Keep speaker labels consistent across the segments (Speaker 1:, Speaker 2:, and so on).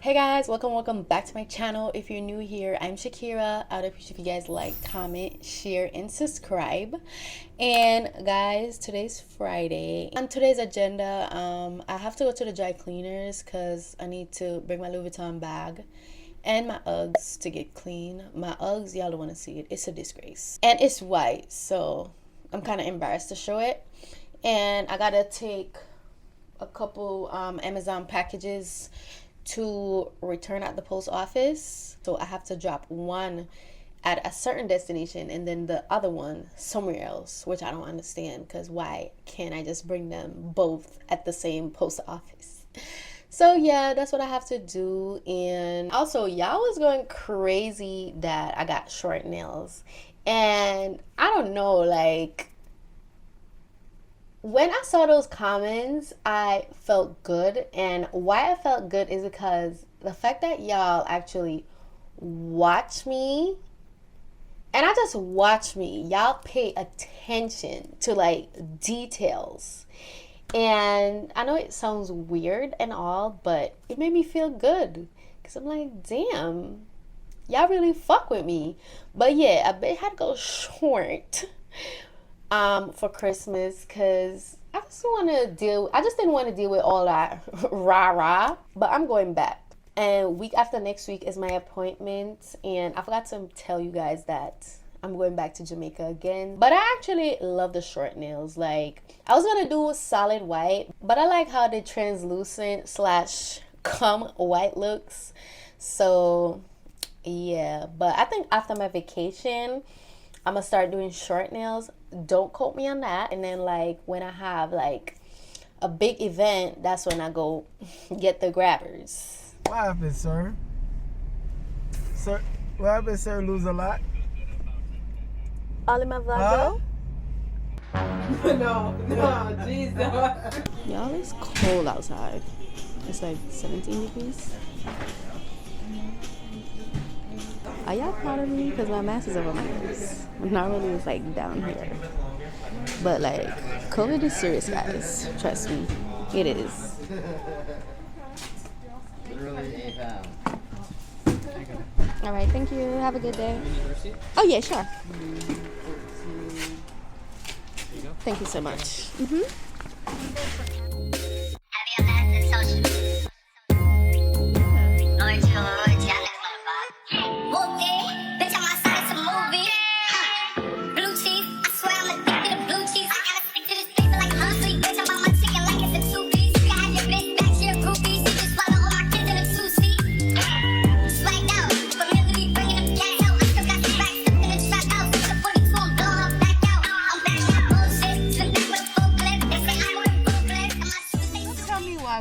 Speaker 1: Hey guys, welcome back to my channel. If you're new here, I'm Shakera. I'd appreciate if you guys like, comment, share, and subscribe. And guys, today's Friday. On today's agenda, I have to go to the dry cleaners because I need to bring my Louis Vuitton bag and my Uggs to get clean. My Uggs, y'all don't want to see it. It's a disgrace. And it's white, so I'm kind of embarrassed to show it. And I gotta take a couple Amazon packages to return at the post office. So I have to drop one at a certain destination and then the other one somewhere else, which I don't understand, because why can't I just bring them both at the same post office? So yeah, that's what I have to do. And also, y'all was going crazy that I got short nails, and I don't know, like, when I saw those comments, I felt good. And why I felt good is because the fact that y'all actually watch me, and not just watch me, y'all pay attention to like details. And I know it sounds weird and all, but it made me feel good because I'm like, damn, y'all really fuck with me. But yeah, I bet I had to go short for Christmas because I just didn't want to deal with all that rah-rah. But I'm going back, and week after next week is my appointment. And I forgot to tell you guys that I'm going back to Jamaica again. But I actually love the short nails. Like, I was gonna do solid white, but I like how the translucent / come white looks. So yeah, but I think after my vacation I'm gonna start doing short nails. Don't quote me on that. And then like when I have like a big event, that's when I go get the grabbers.
Speaker 2: What happened, sir? Sir, what happened, sir? Lose a lot?
Speaker 1: All in my vlog,
Speaker 3: No, Jesus.
Speaker 1: Y'all, it's cold outside. It's like 17 degrees. Are y'all proud of me? Because my mask is over my nose. Normally it's like down here. But like, COVID is serious, guys. Trust me. It is. Alright, thank you. Have a good day. Oh yeah, sure. Thank you so much.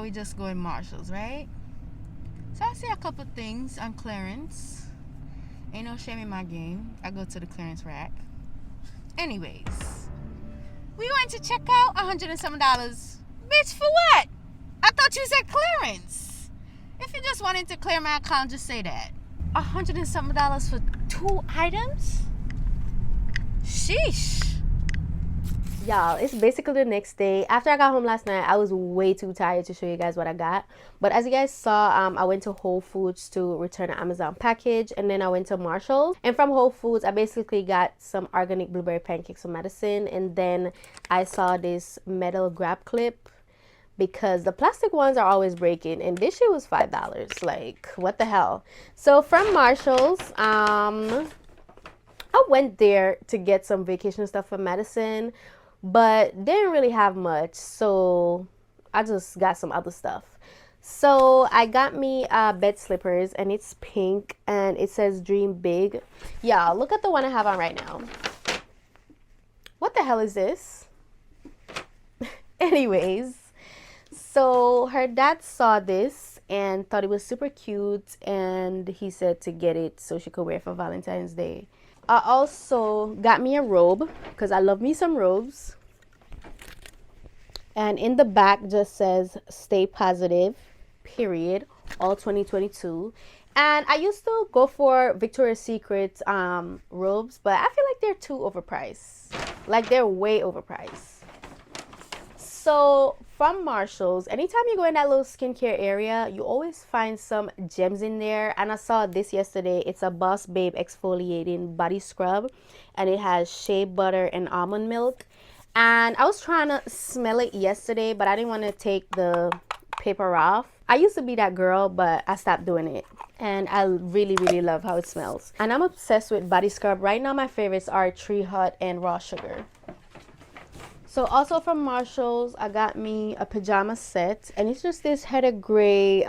Speaker 1: We just go in Marshalls, right? So I see a couple things on clearance. Ain't no shame in my game. I go to the clearance rack. Anyways, we went to check out $100 and some. Bitch, for what? I thought you said clearance. If you just wanted to clear my account, just say that. $100 and some for 2 items? Sheesh. Y'all, it's basically the next day. After I got home last night, I was way too tired to show you guys what I got. But as you guys saw, I went to Whole Foods to return an Amazon package. And then I went to Marshalls. And from Whole Foods, I basically got some organic blueberry pancakes from Madison. And then I saw this metal grab clip, because the plastic ones are always breaking. And this shit was $5. Like, what the hell? So from Marshalls, I went there to get some vacation stuff from Madison, but didn't really have much, so I just got some other stuff. So I got me bed slippers, and it's pink, and it says dream big. Y'all, look at the one I have on right now. What the hell is this? Anyways, so her dad saw this and thought it was super cute, and he said to get it so she could wear it for Valentine's Day. I also got me a robe because I love me some robes. And in the back just says stay positive, period, all 2022. And I used to go for Victoria's Secret robes, but I feel like they're too overpriced. Like, they're way overpriced. So from Marshalls, anytime you go in that little skincare area, you always find some gems in there. And I saw this yesterday. It's a Boss Babe exfoliating body scrub, and it has shea butter and almond milk. And I was trying to smell it yesterday, but I didn't want to take the paper off. I used to be that girl, but I stopped doing it. And I really, really love how it smells. And I'm obsessed with body scrub. Right now, my favorites are Tree Hut and Raw Sugar. So also from Marshalls, I got me a pajama set. And it's just this heather gray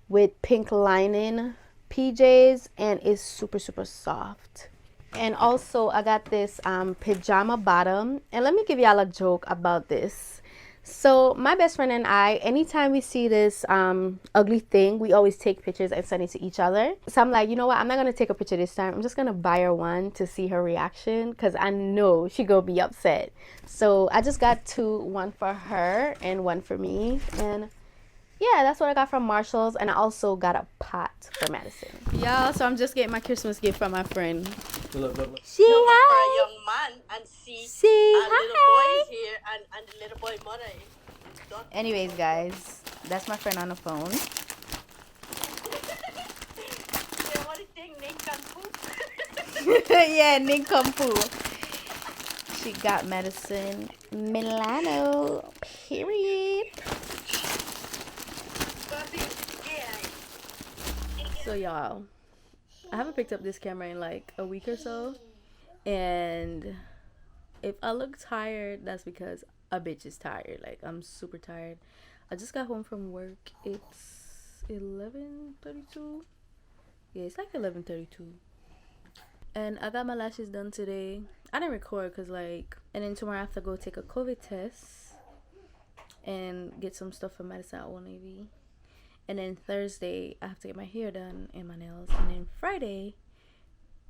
Speaker 1: with pink lining PJs. And it's super, super soft. And also, I got this pajama bottom. And let me give y'all a joke about this. So my best friend and I, anytime we see this ugly thing, we always take pictures and send it to each other. So I'm like, you know what? I'm not going to take a picture this time. I'm just going to buy her one to see her reaction, because I know she going to be upset. So I just got two, one for her and one for me. And yeah, that's what I got from Marshalls. And I also got a pot for Madison. Y'all, so I'm just getting my Christmas gift from my friend.
Speaker 2: Look.
Speaker 1: Say
Speaker 3: for a
Speaker 1: hi.
Speaker 3: young man and see
Speaker 1: Say
Speaker 3: a
Speaker 1: hi.
Speaker 3: little boy is here and the little boy mother is done.
Speaker 1: Anyways, guys, that's my friend on the phone.
Speaker 3: Yeah, what do you think, Nick and poop?
Speaker 1: Yeah, nincompoop. She got Madison Milano. Period. So y'all, I haven't picked up this camera in like a week or so, and if I look tired, that's because a bitch is tired. Like, I'm super tired. I just got home from work. It's 11:32. Yeah, it's like 11:32. And I got my lashes done today. I didn't record because and then tomorrow I have to go take a COVID test and get some stuff for Madison at Old Navy. And then Thursday, I have to get my hair done and my nails. And then Friday,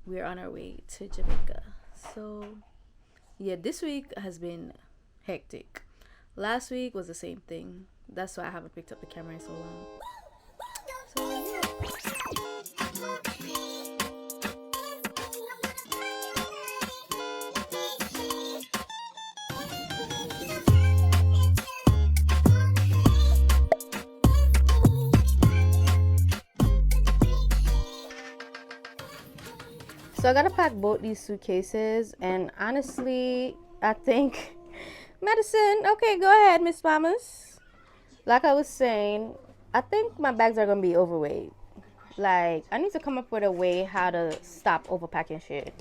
Speaker 1: we're on our way to Jamaica. So, yeah, this week has been hectic. Last week was the same thing. That's why I haven't picked up the camera in so long. So, yeah. So I gotta pack both these suitcases, and honestly, I think Madison, okay, go ahead, Miss Mamas. Like I was saying, I think my bags are gonna be overweight. Like, I need to come up with a way how to stop overpacking shit.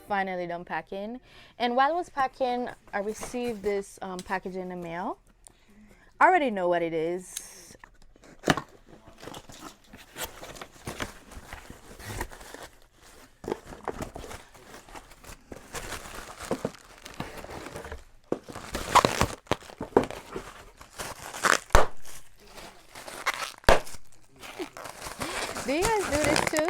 Speaker 1: Finally done packing, and while I was packing, I received this package in the mail. I already know what it is. Do you guys do this too?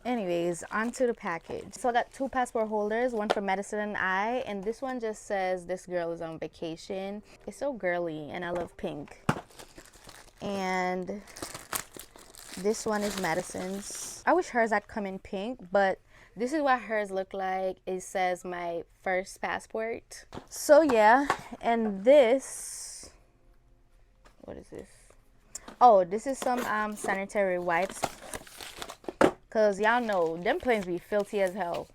Speaker 1: Anyways, onto the package. So I got two passport holders, one for Madison and I, and this one just says this girl is on vacation. It's so girly, and I love pink. And this one is Madison's. I wish hers had come in pink, but this is what hers look like. It says my first passport. So yeah, and this, what is this? Oh, this is some sanitary wipes. Because y'all know, them planes be filthy as hell.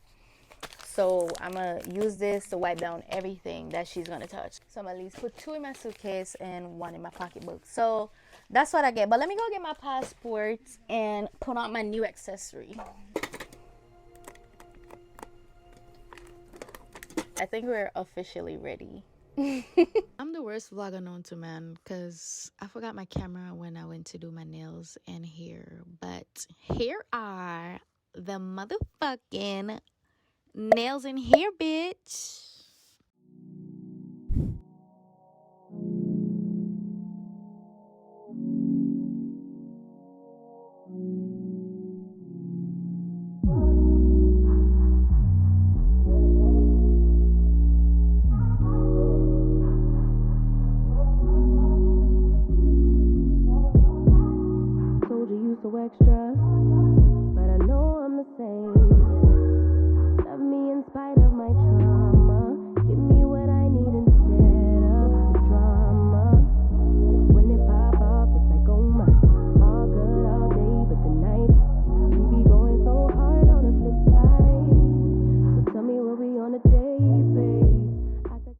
Speaker 1: So I'm going to use this to wipe down everything that she's going to touch. So I'm going to at least put two in my suitcase and one in my pocketbook. So that's what I get. But let me go get my passport and put on my new accessory. I think we're officially ready. I'm the worst vlogger known to man because I forgot my camera when I went to do my nails and hair. But here are the motherfucking nails and hair, bitch. extra, but I know I'm the same.